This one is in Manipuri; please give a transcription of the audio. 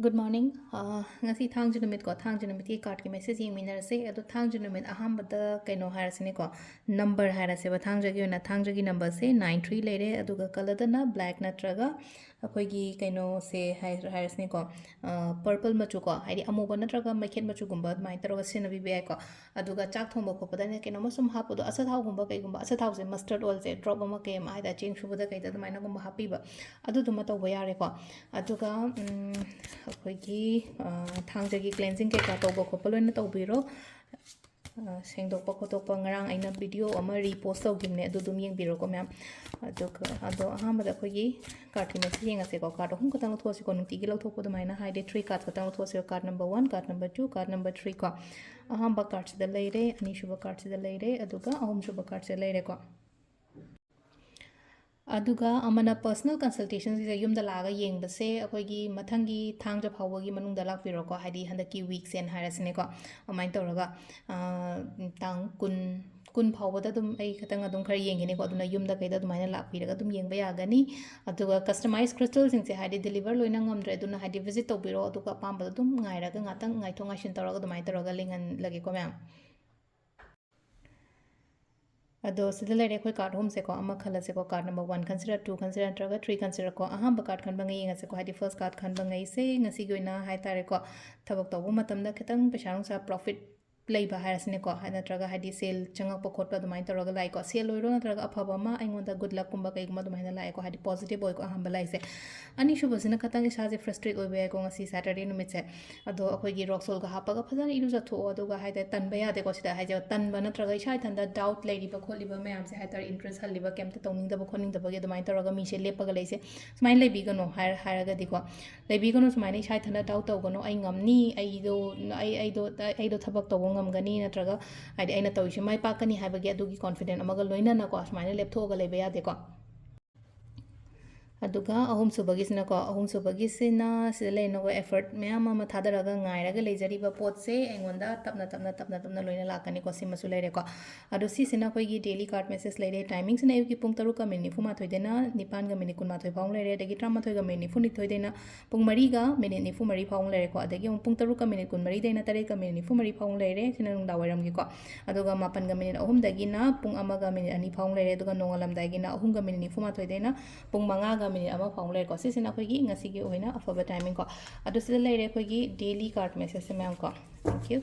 Good morning. Ngasi thangju numit ko thangju numit ki card ki message yeng minar se ado thangju numit aham bada kaino harasne ko number harase ba thangju gi na thangju gi number se 93 lere aduga color na black natraga akoi gi kaino se harasne ko purple machu ko haidi amuba natraga maikhet machu gumba mai taroga sinabi be ko aduga chak thongba khopada ne kaino masum hapudo asathaw gumba kai gumba asathaw se mustard oil se drop ama kai ma haida cheng shubada kai da mai na gumba happy ba adu duma taw ba yare ko aduga ꯑꯩꯈꯣꯏꯒꯤ ꯊꯥꯡꯖꯒꯤ ꯀ꯭ꯂꯦꯟꯖꯤꯡ ꯀꯩꯀꯥ ꯇꯧꯕ ꯈꯣꯠꯄ ꯂꯣꯏꯅ ꯇꯧꯕꯤꯔꯣ ꯁꯦꯡꯗꯣꯛꯄ ꯈꯣꯠꯇꯣꯛꯄ ꯉꯔꯥꯡ ꯑꯩꯅ ꯚꯤꯗꯤꯑꯣ ꯑꯃ ꯔꯤꯄꯣꯁ ꯇꯧꯈꯤꯕꯅꯦ ꯑꯗꯨ ꯑꯗꯨꯝ ꯌꯦꯡꯕꯤꯔꯣꯀꯣ ꯃꯌꯥꯝ ꯑꯗꯣ ꯑꯍꯥꯟꯕꯗ ꯑꯩꯈꯣꯏꯒꯤ ꯀꯥꯔꯠꯀꯤ ꯃꯁꯤꯡ ꯌꯦꯡꯉꯁꯦꯀꯣ ꯀꯥꯔꯠ ꯑꯍꯨꯝ ꯈꯛꯇꯪ ꯂꯧꯊꯣꯛꯑꯁꯤꯀꯣ ꯅꯨꯡꯇꯤꯒꯤ ꯂꯧꯊꯣꯛꯄ ꯑꯗꯨꯃꯥꯏꯅ ꯍꯥꯏꯗꯤ 3 ꯀꯥꯔꯠ ꯈꯛꯇꯪ ꯂꯧꯊꯣꯛꯑꯁꯤꯀꯣ card number 1 card number 2 card number 3 ꯀꯣ ꯑꯍꯥꯟꯕ ꯀꯥꯔꯠꯁꯤꯗ ꯂꯩꯔꯦ ꯑꯅꯤꯁꯨꯕ ꯀꯥꯔꯠꯁꯤꯗ ꯂꯩꯔꯦ ꯑꯗꯨꯒ ꯑꯍꯨꯝꯁꯨꯕ ꯀꯥꯔꯠꯁꯤꯗ ꯂꯩꯔꯦꯀꯣ ꯑꯗꯨꯒ ꯑꯃꯅ ꯄꯔꯁꯅꯦꯜ ꯀꯟꯁꯜꯇꯦꯁꯟꯁꯤꯗ ꯌꯨꯝꯗ ꯂꯥꯛꯑꯒ ꯌꯦꯡꯕꯁꯦ ꯑꯩꯈꯣꯏꯒꯤ ꯃꯊꯪꯒꯤ ꯊꯥꯡꯖ ꯐꯥꯎꯕꯒꯤ ꯃꯅꯨꯡꯗ ꯂꯥꯛꯄꯤꯔꯣꯀꯣ ꯍꯥꯏꯗꯤ ꯍꯟꯗꯛꯀꯤ ꯋꯤꯛꯁꯦꯟ ꯍꯥꯏꯔꯁꯤꯅꯦꯀꯣ ꯑꯗꯨꯃꯥꯏꯅ ꯇꯧꯔꯒ ꯇꯥꯡ ꯀꯨꯟ ꯐꯥꯎꯕꯗ ꯑꯗꯨꯝ ꯑꯩ ꯈꯤꯇꯪ ꯑꯗꯨꯝ ꯈꯔ ꯌꯦꯡꯒꯅꯤꯀꯣ ꯑꯗꯨꯅ ꯌꯨꯝꯗ ꯀꯩꯗ ꯑꯗꯨꯃꯥꯏꯅ ꯂꯥꯛꯄꯤꯔꯒ ꯑꯗꯨꯝ ꯌꯦꯡꯕ ꯌꯥꯒꯅꯤ ꯑꯗꯨꯒ ꯀꯁꯇꯃꯥꯏꯁ ꯀ꯭ꯔꯤꯁꯇꯜꯁꯤꯡꯁꯦ ꯍꯥꯏꯗꯤ ꯗꯤꯂꯤꯚꯔ ꯂꯣꯏꯅ ꯉꯝꯗ꯭ꯔꯦ ꯑꯗꯨꯅ ꯍꯥꯏꯗꯤ ꯚꯤꯖꯤꯠ ꯇꯧꯕꯤꯔꯣ ꯑꯗꯨꯒ ꯑꯄꯥꯝꯕꯗꯣ ꯑꯗꯨꯝ ꯉꯥꯏꯔꯒ ꯉꯥꯛꯇꯪ ꯉꯥꯏꯊꯣꯛ ꯉꯥꯏꯁꯤꯟ ꯇꯧꯔꯒ ꯑꯗꯨꯃꯥꯏꯅ ꯇꯧꯔꯒ ꯂꯩꯍꯜꯂꯒꯦꯀꯣ ꯃꯌꯥꯝ ꯑꯗꯣ ꯁꯤꯗ ꯂꯩꯔꯦ ꯑꯩꯈꯣꯏ ꯀꯥꯔꯠ ꯑꯍꯨꯝꯁꯦꯀꯣ ꯑꯃ ꯈꯜꯂꯁꯦꯀꯣ ꯀꯥꯔꯠ ꯅꯝꯕꯔ 1 ꯈꯟꯁꯤꯔꯥ 2 ꯈꯟꯁꯤꯔꯥ ꯅꯠꯇ꯭ꯔꯒ 3 ꯈꯟꯁꯤꯔꯥꯀꯣ ꯑꯍꯥꯟꯕ ꯀꯥꯔꯠ ꯈꯟꯕꯉꯩ ꯌꯦꯡꯉꯁꯦꯀꯣ ꯍꯥꯏꯗꯤ ꯐꯔꯁ ꯀꯥꯔꯠ ꯈꯟꯕꯉꯩꯁꯦ ꯉꯁꯤꯒꯤ ꯑꯣꯏꯅ ꯍꯥꯏꯇꯥꯔꯦꯀꯣ ꯊꯕꯛ ꯇꯧꯕ ꯃꯇꯝꯗ ꯈꯤꯇꯪ ꯄꯩꯁꯥ ꯅꯨꯡꯁꯥ ꯄ꯭ꯔꯣꯐꯤꯠ ꯂꯩꯕ ꯍꯥꯏꯔꯁꯤꯅꯦꯀꯣ ꯅꯠꯇ꯭ꯔꯒ ꯍꯥꯏꯗꯤ ꯁꯦꯜ ꯆꯪꯉꯛꯄ ꯈꯣꯠꯄ ꯑꯗꯨꯃꯥꯏꯅ ꯇꯧꯔꯒ ꯂꯥꯛꯏꯀꯣ ꯁꯦꯜ ꯑꯣꯏꯔꯣ ꯅꯠꯇ꯭ꯔꯒ ꯑꯐꯕ ꯑꯃ ꯑꯩꯉꯣꯟꯗ ꯒꯨꯗ ꯂꯛꯀꯨꯝꯕ ꯀꯩꯒꯨꯝꯕ ꯑꯗꯨꯃꯥꯏꯅ ꯂꯥꯛꯑꯦꯀꯣ ꯍꯥꯏꯗꯤ ꯄꯣꯖꯤꯇꯤቭ ꯑꯣꯏꯀꯣ ꯑꯍꯥꯟꯕ ꯂꯥꯛꯏꯁꯦ ꯑꯅꯤꯁꯨꯕꯁꯤꯅ ꯈꯤꯇꯪ ꯏꯁꯥꯁꯦ ꯐ꯭ꯔꯁꯇ꯭ꯔꯦꯠ ꯑꯣꯏꯕ ꯌꯥꯏꯀꯣ ꯉꯁꯤ ꯁꯦꯇꯔꯗꯦ ꯅꯨꯃꯤꯠꯁꯦ ꯑꯗꯣ ꯑꯩꯈꯣꯏꯒꯤ ꯔꯣꯛ ꯁꯣꯜꯒ ꯍꯥꯞꯄꯒ ꯐꯖꯅ ꯏꯔꯨꯖꯊꯣꯛꯑꯣ ꯑꯗꯨꯒ ꯍꯥꯏꯇꯥꯔꯦ ꯇꯟꯕ ꯌꯥꯗꯦꯀꯣ ꯁꯤꯗ ꯍꯥꯏꯁꯦ ꯇꯟꯕ ꯅꯠꯇ꯭ꯔꯒ ꯏꯁꯥ ꯏꯊꯟꯗ ꯗꯥꯎꯠ ꯂꯩꯔꯤꯕ ꯈꯣꯠꯂꯤꯕ ꯃꯌꯥꯝꯁꯦ ꯍꯥꯏꯇꯥꯔꯦ ꯏꯟꯇꯔꯦꯁ ꯍꯜꯂꯤꯕ ꯀꯩꯝꯇ ꯇꯧꯅꯤꯡꯗꯕ ꯈꯣꯠꯅꯤꯡꯗꯕꯒꯤ ꯑꯗꯨꯃꯥꯏꯅ ꯇꯧꯔꯒ ꯃꯤꯁꯦ ꯂꯦꯞꯄꯒ ꯂꯩꯁꯦ ꯁꯨꯃꯥꯏꯅ ꯂꯩꯕꯤꯒꯅꯣ ꯍꯥꯏꯔꯒꯗꯤꯀꯣ ꯂꯩꯕꯤꯒꯅꯣ ꯁꯨꯃꯥꯏꯅ ꯏꯁꯥ ꯏꯊꯟꯗ ꯗꯥꯎꯠ ꯇꯧꯒꯅꯣ ꯑꯩ ꯉꯝꯅꯤ ꯑꯩꯗꯣ ꯊꯕꯛ ꯇꯧꯕ ꯉꯝꯒꯅꯤ ꯅꯠꯇ꯭ꯔꯒ ꯍꯥꯏꯗꯤ ꯑꯩꯅ ꯇꯧꯔꯤꯁꯦ ꯃꯥꯏ ꯄꯥꯛꯀꯅꯤ ꯍꯥꯏꯕꯒꯤ ꯑꯗꯨꯒꯤ ꯀꯣꯟꯐꯤꯗꯦꯟ ꯑꯃꯒ ꯂꯣꯏꯅꯅꯀꯣ ꯁꯨꯃꯥꯏꯅ ꯂꯦꯞꯊꯣꯛꯑꯒ ꯂꯩꯕ ꯌꯥꯗꯦꯀꯣ ꯑꯗꯨꯒ ꯑꯍꯨꯝꯁꯨꯕꯒꯤꯁꯤꯅꯀꯣ ꯑꯍꯨꯝꯁꯨꯕꯒꯤꯁꯤꯅ ꯁꯤꯗ ꯂꯩꯅꯕ ꯑꯦꯐꯔꯠ ꯃꯌꯥꯝ ꯑꯃ ꯊꯥꯗꯔꯒ ꯉꯥꯏꯔꯒ ꯂꯩꯖꯔꯤꯕ ꯄꯣꯠꯁꯦ ꯑꯩꯉꯣꯟꯗ ꯇꯞꯅ ꯂꯣꯏꯅ ꯂꯥꯛꯀꯅꯤꯀꯣ ꯁꯤꯃꯁꯨ ꯂꯩꯔꯦꯀꯣ ꯑꯗꯣ ꯁꯤꯁꯤꯅ ꯑꯩꯈꯣꯏꯒꯤ ꯗꯦꯂꯤ ꯀꯥꯔꯠ ꯃꯦꯁꯦꯖ ꯂꯩꯔꯦ ꯇꯥꯏꯃꯤꯡꯁꯤꯅ ꯑꯌꯨꯛꯀꯤ ꯄꯨꯡ 6ꯒ ꯃꯤꯅꯤꯠ 94ꯗꯩꯅ 9ꯒ ꯃꯤꯅꯤꯠ 12 ꯐꯥꯎ ꯂꯩꯔꯦ ꯑꯗꯒꯤ 13ꯒ ꯃꯤꯅꯤꯠ 92ꯗꯩꯅ ꯄꯨꯡ 4ꯒ ꯃꯤꯅꯤꯠ 94 ꯐꯥꯎ ꯂꯩꯔꯦꯀꯣ ꯑꯗꯒꯤ ꯑꯃꯨꯛ ꯄꯨꯡ 6ꯒ ꯃꯤꯅꯤꯠ 24ꯗꯩꯅ 8ꯒ ꯃꯤꯅꯤꯠ 94 ꯐꯥꯎ ꯂꯩꯔꯦ ꯁꯤꯅ ꯅꯨꯡꯗꯥꯡꯋꯥꯏꯔꯝꯒꯤꯀꯣ ꯑꯗꯨꯒ 9ꯒ ꯃꯤꯅꯤꯠ 3ꯗꯒꯤꯅ ꯄꯨꯡ 1ꯒ ꯃꯤꯅꯤꯠ 2 ꯐꯥꯎ ꯂꯩꯔꯦ ꯑꯗꯨꯒ ꯅꯣꯡꯉꯥꯜꯂꯝꯗꯥꯏꯒꯤꯅ 3ꯒ ꯃꯤꯅꯤꯠ 94ꯗꯩꯅ ꯄꯨꯡ 5ꯒ ꯃꯤꯅꯤꯠ 1 ꯐꯥꯎ ꯂꯩꯔꯦꯀꯣ ꯁꯤꯁꯤꯅ ꯑꯩꯈꯣꯏꯒꯤ ꯉꯁꯤꯒꯤ ꯑꯣꯏꯅ ꯑꯐꯕ ꯇꯥꯏꯃꯤꯡ ꯀꯣ ꯑꯗꯣ ꯁꯤꯗ ꯂꯩꯔꯦ ꯑꯩꯈꯣꯏꯒꯤ ꯗꯦꯂꯤ ꯀꯥꯔꯠ ꯃꯦꯁꯦꯖꯁꯦ ꯃꯌꯥꯝ ꯀꯣ ꯊꯦꯡꯛ ꯌꯨ